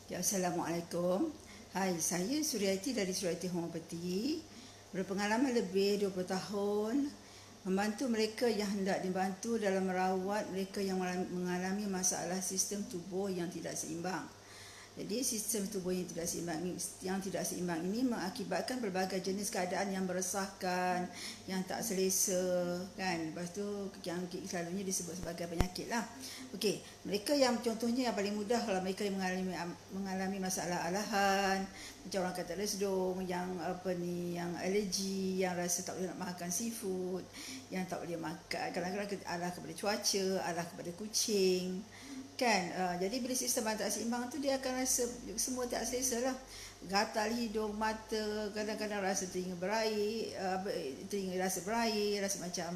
Ya, Assalamualaikum. Hai, saya Suryati dari Suryati Homeopati. Berpengalaman lebih 20 tahun membantu mereka yang hendak dibantu dalam merawat mereka yang mengalami masalah sistem tubuh yang tidak seimbang. Jadi sistem tubuh yang tidak seimbang ini mengakibatkan berbagai jenis keadaan yang meresahkan, yang tak selesa, kan. Lepas tu yang selalunya disebut sebagai penyakit lah. Okey, mereka yang contohnya yang paling mudah kalau mereka yang mengalami masalah alahan, macam orang kata resdung, yang yang alergi, yang rasa tak boleh nak makan seafood, yang tak boleh makan, kadang-kadang alah kepada cuaca, alah kepada kucing, kan. Jadi bila sistem tak seimbang tu dia akan rasa semua tak selesa lah, gatal hidung, mata, kadang-kadang rasa telinga berair, telinga rasa berair, rasa macam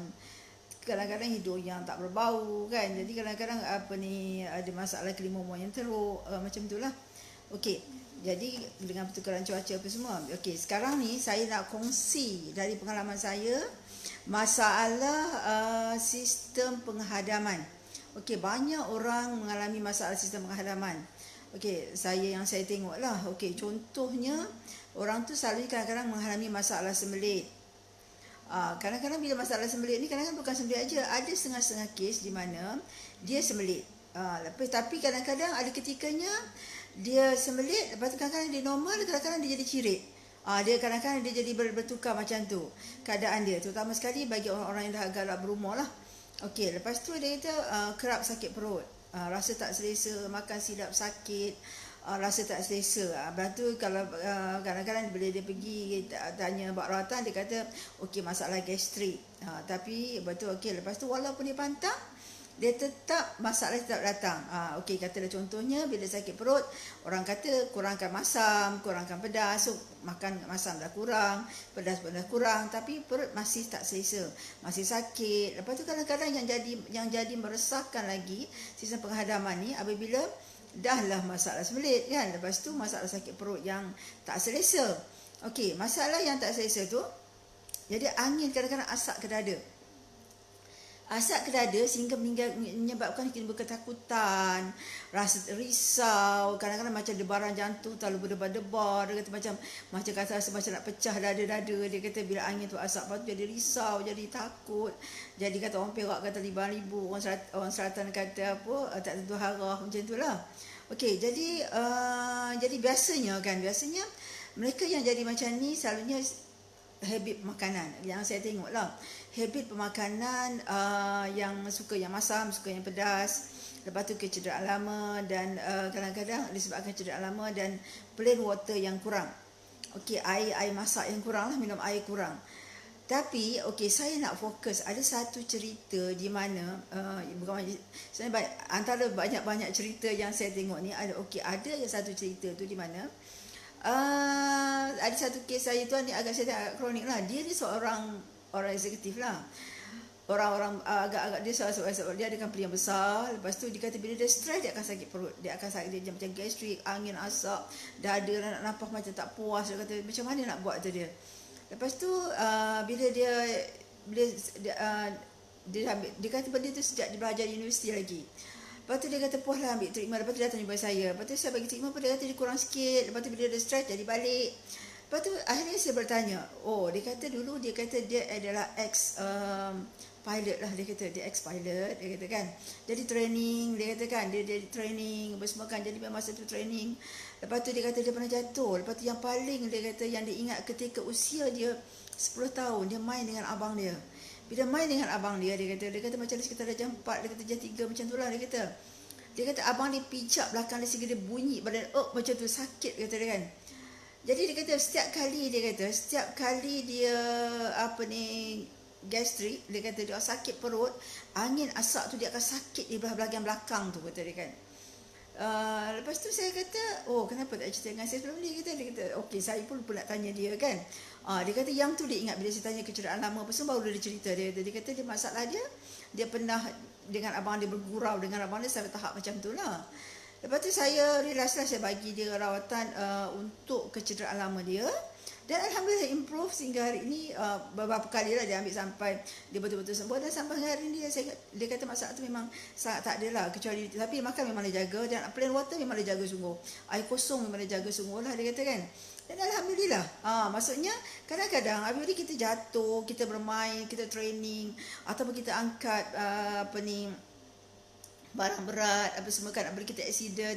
kadang-kadang hidung yang tak berbau, kan. Jadi kadang-kadang ada masalah kelimomo yang teruk, macam itulah. Okey, jadi dengan pertukaran cuaca apa semua. Okey, sekarang ni saya nak kongsi dari pengalaman saya masalah sistem penghadaman. Okey, banyak orang mengalami masalah sistem penghadaman. Okey, yang saya tengok lah. Okey, contohnya orang tu selalu kadang-kadang mengalami masalah sembelit. Kadang-kadang bila masalah sembelit ni, kadang-kadang bukan sembelit aja, ada setengah-setengah kes di mana dia sembelit. Tapi kadang-kadang ada ketikanya dia sembelit, lepas tu kadang-kadang dia normal, kadang-kadang dia jadi cirit. Dia kadang-kadang dia jadi bertukar macam tu keadaan dia, terutama sekali bagi orang-orang yang dah agak berumur lah. Okey, lepas tu dia kata kerap sakit perut, rasa tak selesa, makan silap sakit, rasa tak selesa. Lepas tu kalau kadang-kadang bila dia pergi tanya buat rawatan, dia kata okey, masalah gastrik. Tapi betul, okey, lepas tu walaupun dia pantang, dia tetap masalah tetap datang. Okey, katalah contohnya bila sakit perut, orang kata kurangkan masam, kurangkan pedas. So makan masam dah kurang, pedas pun dah kurang, tapi perut masih tak selesa, masih sakit. Lepas tu kadang-kadang yang jadi meresahkan lagi sistem penghadaman ni apabila dahlah masalah sembelit, kan. Lepas tu masalah sakit perut yang tak selesa. Okey, masalah yang tak selesa tu jadi angin, kadang-kadang asap ke dada. Asap ke dada sehingga menyebabkan timbul ketakutan, rasa risau, kadang-kadang macam debaran jantung terlalu berdebar-debar. Dia kata macam kata rasa macam nak pecah dada-dada. Dia kata bila angin tu asap, lepas tu jadi risau, jadi takut. Jadi kata orang Perak kata libu-libu, orang Selatan kata apa, tak tentu harah, macam itulah. Okey, jadi biasanya mereka yang jadi macam ni selalunya habit makanan yang saya tengok lah, habit pemakanan yang suka yang masam, suka yang pedas. Lepas tu kecederaan lama, dan kadang-kadang disebabkan cederaan lama dan plain water yang kurang. Okey, air masak yang kurang lah, minum air kurang. Tapi okey, saya nak fokus ada satu cerita di mana sebenarnya antara banyak-banyak cerita yang saya tengok ni, ada satu cerita tu di mana ada satu kes saya tu ni agak kronik lah. Dia ni seorang eksekutif lah. Orang agak-agak dia seorang dia ada company yang besar. Lepas tu dia kata bila dia stres dia akan sakit perut. Dia akan sakit, dia macam gastrik, angin asap, dada nak nafas macam tak puas. Dia kata macam mana nak buat tu dia. Lepas tu bila dia kata benda tu sejak dia belajar di universiti lagi. Lepas tu dia kata puas lah ambil treatment. Lepas tu dia datang jumpa saya. Lepas tu saya bagi treatment pun dia kata dia kurang sikit. Lepas tu bila dia stress jadi balik. Lepas tu akhirnya saya bertanya, dia kata dulu dia adalah pilot lah. Dia kata dia ex-pilot, dia kata kan. Jadi training, dia kata kan, dia training apa semua kan. Jadi masa tu training. Lepas tu dia kata dia pernah jatuh. Lepas tu yang paling dia kata yang dia ingat ketika usia dia 10 tahun, dia main dengan abang dia. Bila main dengan abang dia kata macam sekitar jam 4, dia kata jam 3 macam tu lah. Dia kata abang dia pijak belakang dia sehingga dia bunyi badan macam tu, sakit kata dia kan. Jadi dia kata setiap kali dia gastrik, dia kata dia sakit perut, angin asap tu dia akan sakit di bahagian belakang tu, kata dia kan. Lepas tu saya kata kenapa tak cerita dengan saya sebelum ni. Dia kata okey, saya pun nak tanya dia kan. Dia kata yang tu dia ingat bila saya tanya kecederaan lama apa semua, baru dia cerita. Dia kata dia masalah dia pernah dengan abang dia bergurau dengan abang dia sampai tahap macam tu lah. Lepas tu saya realise lah, saya bagi dia rawatan untuk kecederaan lama dia. Dan alhamdulillah improve sehingga hari ini beberapa kali lah dia ambil sampai dia betul-betul sembuh, dan sampai hari ini dia kata masalah tu memang sangat tak ada lah, kecuali tapi makan memang dia jaga, dan plain water memang dia jaga sungguh, air kosong memang dia jaga sungguh lah, dia kata kan. Dan alhamdulillah, maksudnya kadang-kadang apabila kita jatuh, kita bermain, kita training, ataupun kita angkat barang berat apa semua kan, apabila kita accident,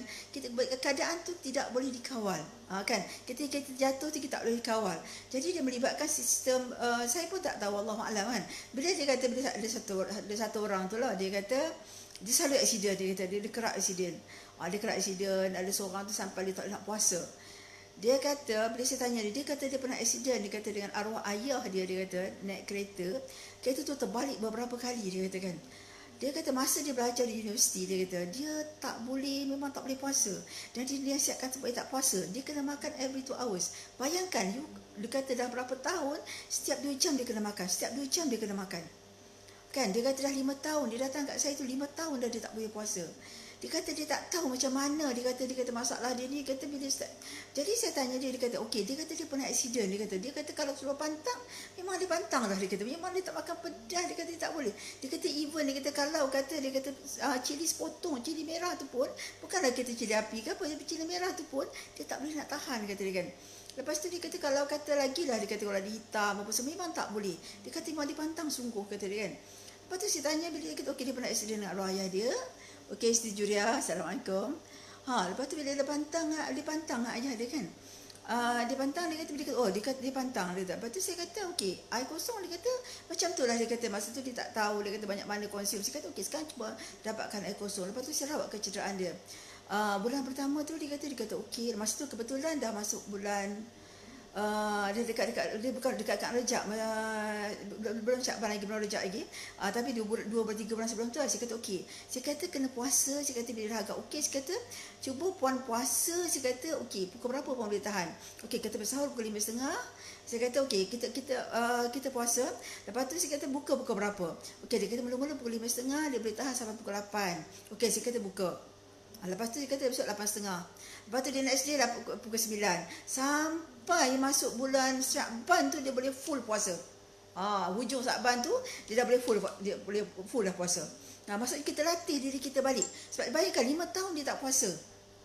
keadaan tu tidak boleh dikawal, kan. Ketika kita jatuh tu kita tak boleh dikawal. Jadi dia melibatkan sistem, saya pun tak tahu, Allah Alam kan. Bila dia kata ada satu orang tu lah, dia kata dia selalu accident, dia kata dia kerak accident. Dia kerak accident, ada seorang tu sampai dia tak nak puasa. Dia kata, bila saya tanya dia kata dia pernah accident, dia kata dengan arwah ayah dia kata naik kereta tu terbalik beberapa kali, dia kata kan. Dia kata masa dia belajar di universiti, dia kata dia memang tak boleh puasa. Dan dia siapkan supaya tak puasa, dia kena makan every 2 hours. Bayangkan, dia kata dah berapa tahun, setiap 2 jam dia kena makan, kan. Dia kata dah 5 tahun, dia datang kat saya tu 5 tahun dah dia tak boleh puasa. Dia kata dia tak tahu macam mana, dia kata masalah dia ni, kata bila start. Jadi saya tanya dia kata okey, dia kata dia pernah accident, dia kata kalau suruh pantang, memang dia pantang lah, dia kata memang dia tak makan pedas, dia kata dia tak boleh. Dia kata even, dia kata kalau cili sepotong, cili merah tu pun, bukanlah kita cili api ke apa, tapi cili merah tu pun, dia tak boleh nak tahan, kata dia kan. Lepas tu dia kata kalau kata lagi lah, dia kata kalau ada hitam apa semua, memang tak boleh. Dia kata memang dia pantang sungguh, kata dia kan. Lepas tu saya tanya, bila dia kata okey dia pernah accident dengan arwah ayah dia. Okey, Siti Juria, Assalamualaikum. Lepas tu bila dia pantang ayah dia kan. Dia pantang, dia kata dia pantang. Lepas tu saya kata okey, air kosong, dia kata macam tu lah, dia kata masa tu dia tak tahu, dia kata banyak mana konsum. Saya kata okey, sekarang cuba dapatkan air kosong. Lepas tu saya rawat kecederaan dia. Bulan pertama tu dia kata okey, masa tu kebetulan dah masuk bulan dia dekat bukan dekat Rejab, belum Syakban lagi, belum Rejab lagi, tapi 2-3 bulan sebelum tu saya kata okey, saya kata kena puasa, saya kata bila dah agak okey, saya kata cuba puan puasa, saya kata okey pukul berapa puan boleh tahan, okey kita bersahur pukul 5.30, saya kata okey kita puasa, lepas tu saya kata buka pukul berapa, okey dia kata mula-mula pukul 5.30, dia boleh tahan sampai pukul 8, okey saya kata buka. Lepas tu dia kata besok 8.30. Lepas tu dia next day dah pukul 9. Sampai masuk bulan Syakban tu dia boleh full puasa. Hujung Syakban tu dia dah boleh full dah puasa. Maksudnya kita latih diri kita balik. Sebab bayangkan 5 tahun dia tak puasa.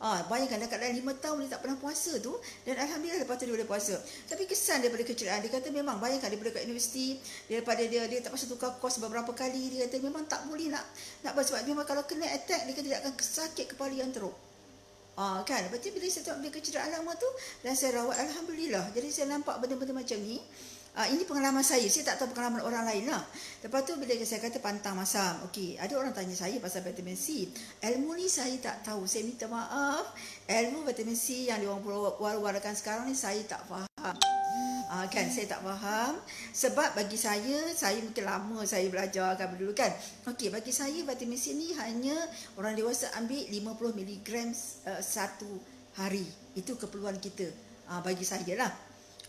Bayangkan dekat dalam 5 tahun dia tak pernah puasa tu, dan alhamdulillah lepas tu dia boleh puasa. Tapi kesan daripada kecelakaan, dia kata memang bayangkan daripada kat universiti, daripada dia tak pasal tukar kos beberapa kali, dia kata memang tak boleh nak sebab memang kalau kena attack, dia kata dia akan sakit kepala yang teruk. Kan, lepas tu bila saya tengok dia kecederaan lama tu dan saya rawat, alhamdulillah. Jadi saya nampak benda-benda macam ni. Ini pengalaman saya tak tahu pengalaman orang lain lah. Lepas tu bila saya kata pantang masam, okey, ada orang tanya saya pasal vitamin C. Ilmu ni saya tak tahu, saya minta maaf. Ilmu vitamin C yang diorang war-warkan sekarang ni saya tak faham. Kan, saya tak faham. Sebab bagi saya mungkin lama saya belajar kan dulu kan. Okey, bagi saya vitamin C ni hanya orang dewasa ambil 50 mg satu hari. Itu keperluan kita. Bagi saya lah.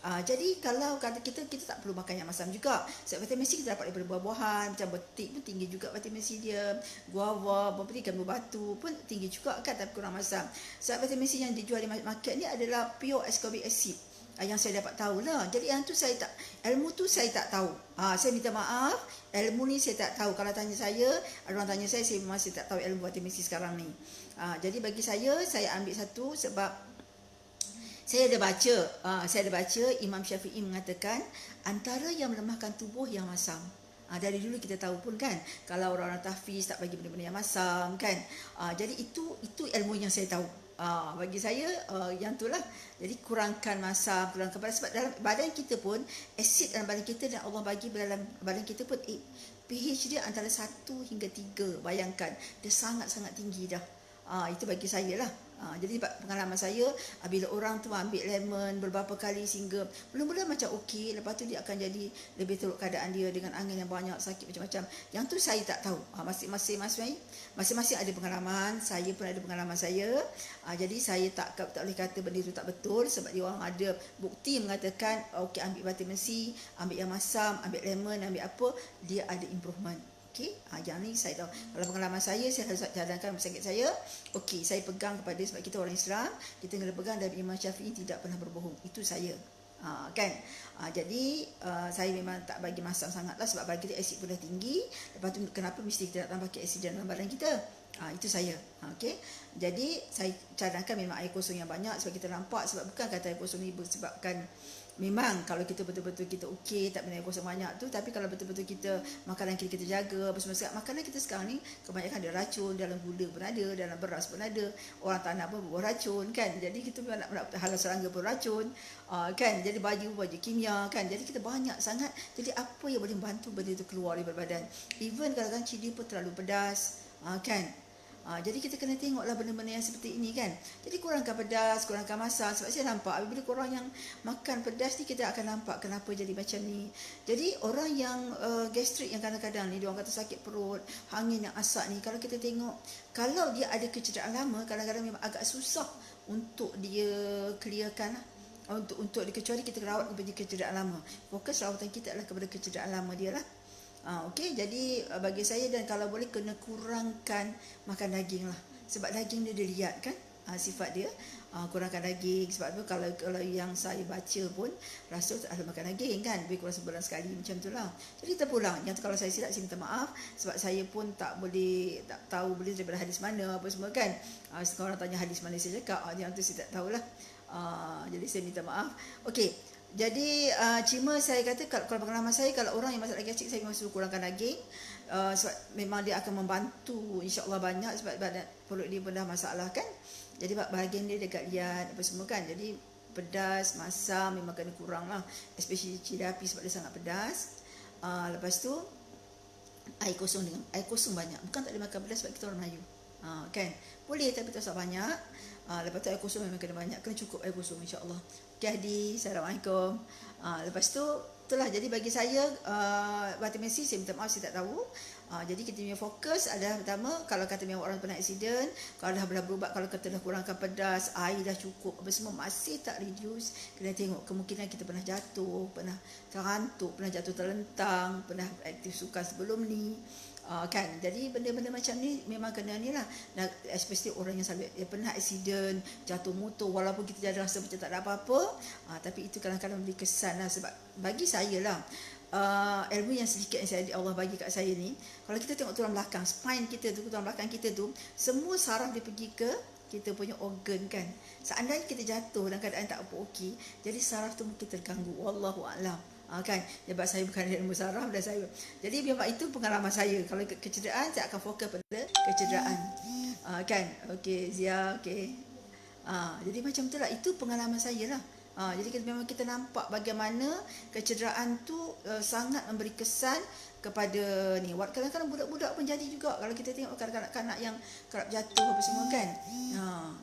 Jadi kalau kata kita tak perlu makan yang masam juga. Sebab vitamin C kita dapat daripada buah-buahan, macam betik pun tinggi juga vitamin C dia, guava, ikan berbatu pun tinggi juga kan, tapi kurang masam. Sebab vitamin C yang dijual di market ni adalah pure ascorbic acid, yang saya dapat tahu lah. Jadi yang tu ilmu tu saya tak tahu. Saya minta maaf, ilmu ni saya tak tahu. Kalau tanya saya, orang tanya saya memang saya tak tahu ilmu vitamin C sekarang ni. Jadi bagi saya ambil satu sebab saya ada baca Imam Syafi'i mengatakan antara yang melemahkan tubuh yang masam. Dari dulu kita tahu pun kan, kalau orang-orang tahfiz tak bagi benda-benda yang masam kan. Jadi itu ilmu yang saya tahu. Bagi saya yang itulah. Jadi kurangkan masam, kurangkan badan, sebab dalam badan kita pun asid dalam badan kita, dan Allah bagi dalam badan kita pun pH dia antara 1 hingga 3. Bayangkan dia sangat-sangat tinggi dah. Itu bagi saya lah. Jadi pengalaman saya, bila orang tu ambil lemon beberapa kali sehingga mula-mula macam okey, lepas tu dia akan jadi lebih teruk keadaan dia dengan angin yang banyak, sakit macam-macam. Yang tu saya tak tahu. Masing-masing ada pengalaman. Saya pun ada pengalaman saya. Jadi saya tak boleh kata benda itu tak betul, sebab dia orang ada bukti mengatakan okey, ambil vitamin C, ambil yang masam, ambil lemon, ambil apa, dia ada improvement. Okey, yang ni saya tahu. Kalau pengalaman saya harus jalankan pesakit saya. Okey, saya pegang kepada, sebab kita orang Islam, kita kena pegang dari Imam Syafi'i tidak pernah berbohong. Itu saya. Kan. Jadi saya memang tak bagi masam sangat lah, sebab bagi asid pun dah tinggi. Lepas tu kenapa mesti kita nak tambahkan asid dalam badan kita? Itu saya. Okey. Jadi saya cadangkan memang air kosong yang banyak, sebab kita nampak, sebab bukan kata air kosong ni sebabkan memang kalau kita betul-betul kita okey tak minum air kosong banyak tu, tapi kalau betul-betul kita makanan kita jaga apa semua, makanan kita sekarang ni kebanyakan ada racun, dalam gula pun ada, dalam beras pun ada, orang tanah pun berracun kan. Jadi kita memang nak halal serangga pun racun, kan. Jadi baju kimia kan. Jadi kita banyak sangat. Jadi apa yang boleh bantu benda itu keluar daripada badan? Even kadang-kadang cili pun terlalu pedas, kan. Jadi kita kena tengoklah benda-benda yang seperti ini kan. Jadi kurangkan pedas, kurangkan masak. Sebab saya nampak bila korang yang makan pedas ni, kita akan nampak kenapa jadi macam ni. Jadi orang yang gastrik yang kadang-kadang ni, diorang kata sakit perut, angin yang asak ni, kalau kita tengok, kalau dia ada kecederaan lama, kadang-kadang memang agak susah untuk dia clearkan lah. Untuk kecuali kita rawat kepada kecederaan lama. Fokus rawatan kita adalah kepada kecederaan lama dia lah. Okey, jadi bagi saya, dan kalau boleh kena kurangkan makan daging lah. Sebab daging dia lihat kan sifat dia. Kurangkan daging. Sebab tu kalau yang saya baca pun, Rasul ada makan daging kan, lebih kurang sebulan sekali macam tu lah. Jadi terpulang. Yang tu kalau saya silap, saya minta maaf. Sebab saya pun tak tahu boleh daripada hadis mana apa semua kan. Sekarang orang tanya hadis mana, saya cakap yang tu saya tak tahulah. Jadi saya minta maaf. Okey. Jadi cuma saya kata, kalau pengalaman saya, kalau orang yang masalah gastrik, saya memang suruh kurangkan daging. Sebab memang dia akan membantu insya-Allah banyak, sebab badan perut dia pun dah masalah kan. Jadi bahagian dia dekat liat apa semua kan. Jadi pedas, masam memang kena kurang lah, especially cili api sebab dia sangat pedas. Lepas tu air kosong banyak. Bukan tak boleh makan pedas sebab kita orang Melayu, kan. Boleh tapi tak usah banyak. Lepas tu air kosong memang kena banyak, kena cukup air kosong insya-Allah. Okay, Hadi, Assalamualaikum. Lepas tu itulah, jadi bagi saya vitamin C, saya minta maaf saya tak tahu. Jadi kita punya fokus adalah pertama, kalau kata memang orang pernah aksiden, kalau dah berubat, kalau kata dah kurangkan pedas, air dah cukup apa semua, masih tak reduce, kena tengok kemungkinan kita pernah jatuh, pernah terhantuk, pernah jatuh terlentang, pernah aktif sukan sebelum ni. Kan. Jadi benda-benda macam ni memang kena ni lah. Especially orang yang selalu pernah aksiden, jatuh motor, walaupun kita dah rasa macam tak ada apa-apa, tapi itu kadang-kadang beri kesan lah. Sebab bagi saya lah, ilmu yang sedikit yang Allah bagi kat saya ni, kalau kita tengok tulang belakang, spine kita tu, tulang belakang kita tu, semua saraf dia pergi ke kita punya organ kan. Seandainya kita jatuh dalam keadaan tak apa okey, jadi saraf tu mungkin terganggu. Wallahu a'lam. Kan, sebab saya bukan ilmu saraf dan saya. Jadi memang itu pengalaman saya. Kalau kecederaan, saya akan fokus pada kecederaan. Kan. Okey, Zia, okey. Jadi macam itulah, itu pengalaman saya lah. Jadi memang kita nampak bagaimana kecederaan tu sangat memberi kesan kepada ni. Kadang-kadang budak-budak pun jadi juga. Kalau kita tengok kanak-kanak yang kerap jatuh apa semua kan.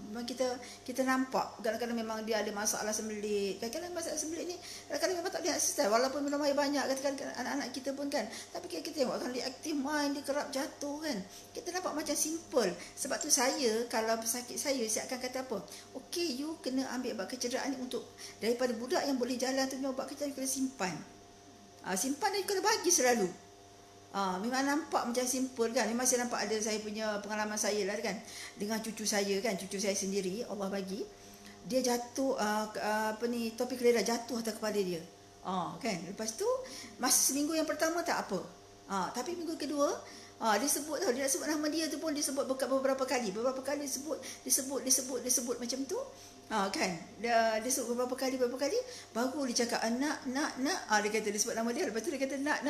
Memang kita nampak kadang-kadang memang dia ada masalah sembelit. Kadang-kadang masalah sembelit ni kadang-kadang memang tak boleh exercise, walaupun minum air banyak katakan anak-anak kita pun kan. Tapi kita tengok kan dia aktif main, dia kerap jatuh kan. Kita nampak macam simple. Sebab tu saya kalau pesakit saya akan kata apa? Okey, you kena ambil ubat kecederaan ni untuk daripada budak yang boleh jalan tu, memang ubat kecederaan kena simpan. Simpan dan kena bagi selalu. Memang nampak macam simple kan. Memang saya nampak, ada saya punya pengalaman saya lah kan, dengan cucu saya kan, cucu saya sendiri Allah bagi, dia jatuh topi kelera jatuh atas kepala dia. Kan. Lepas tu masa seminggu yang pertama tak apa. Tapi minggu kedua dia sebut nama dia tu pun disebut beberapa kali disebut macam tu. Kan. Dia sebut beberapa kali baru dia cakap nak. Dia kata, dia sebut nama dia, lepas tu dia kata nak.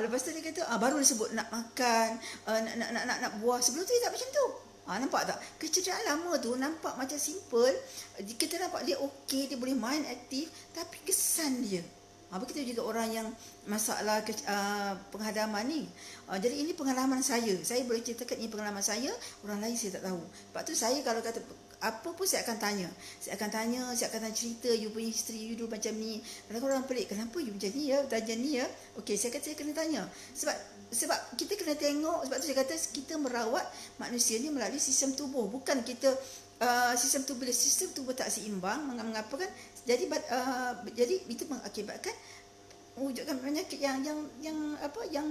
Lepas tu dia kata baru dia sebut nak makan, nak buah. Sebelum tu dia tak macam tu. Nampak tak? Kecederaan lama tu nampak macam simple. Kita nampak dia okey, dia boleh main aktif, tapi kesan dia. Begitu juga orang yang masalah penghadaman ni. Jadi ini pengalaman saya. Saya boleh ceritakan ini pengalaman saya, orang lain saya tak tahu. Sebab tu saya kalau kata apa pun saya akan tanya. Saya akan cerita, you punya history you dulu macam ni. Kadang-kadang orang pelik, kenapa you macam ni ya, tanya ni ya. Okey, saya kata saya kena tanya. Sebab kita kena tengok, sebab tu saya kata kita merawat manusia ni melalui sistem tubuh. Bukan kita sistem tubuh tak seimbang, mengapa kan? Jadi itu mengakibatkan mewujudkan penyakit yang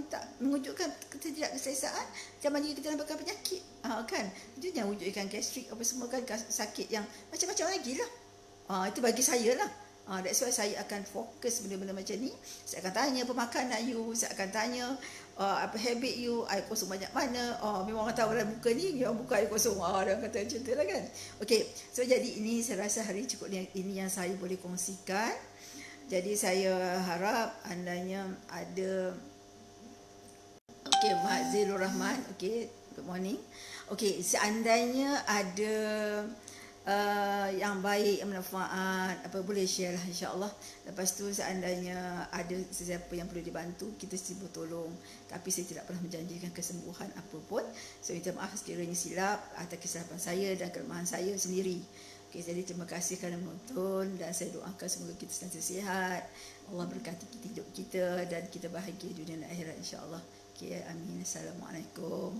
tak mewujudkan ketidakselesaan zaman ni kita nampak penyakit kan. Itu yang wujudkan gastrik apa semua kan, sakit yang macam-macam lagi lah. Itu bagi saya lah. That's why saya akan fokus benda-benda macam ni. Saya akan tanya pemakanan you, saya akan tanya apa habit you, air kosong banyak mana. Memang orang tahu dalam muka ni, memang buka air kosong. Dia kata macam tu lah kan. Okay, so jadi ini saya rasa hari cukup ini yang saya boleh kongsikan. Jadi saya harap andanya ada. Okay, Mak Zilur Rahman. Okay, good morning. Okay, seandainya ada yang baik, yang bermanfaat, boleh share lah insyaAllah. Lepas tu seandainya ada sesiapa yang perlu dibantu, kita sibuk tolong. Tapi saya tidak pernah menjanjikan kesembuhan apapun. So minta maaf sekiranya silap atas kesilapan saya dan kelemahan saya sendiri. Okay, jadi terima kasih kerana menonton dan saya doakan semoga kita sentiasa sihat. Allah berkati hidup kita dan kita bahagia dunia dan akhirat insyaAllah. Okay, amin. Assalamualaikum.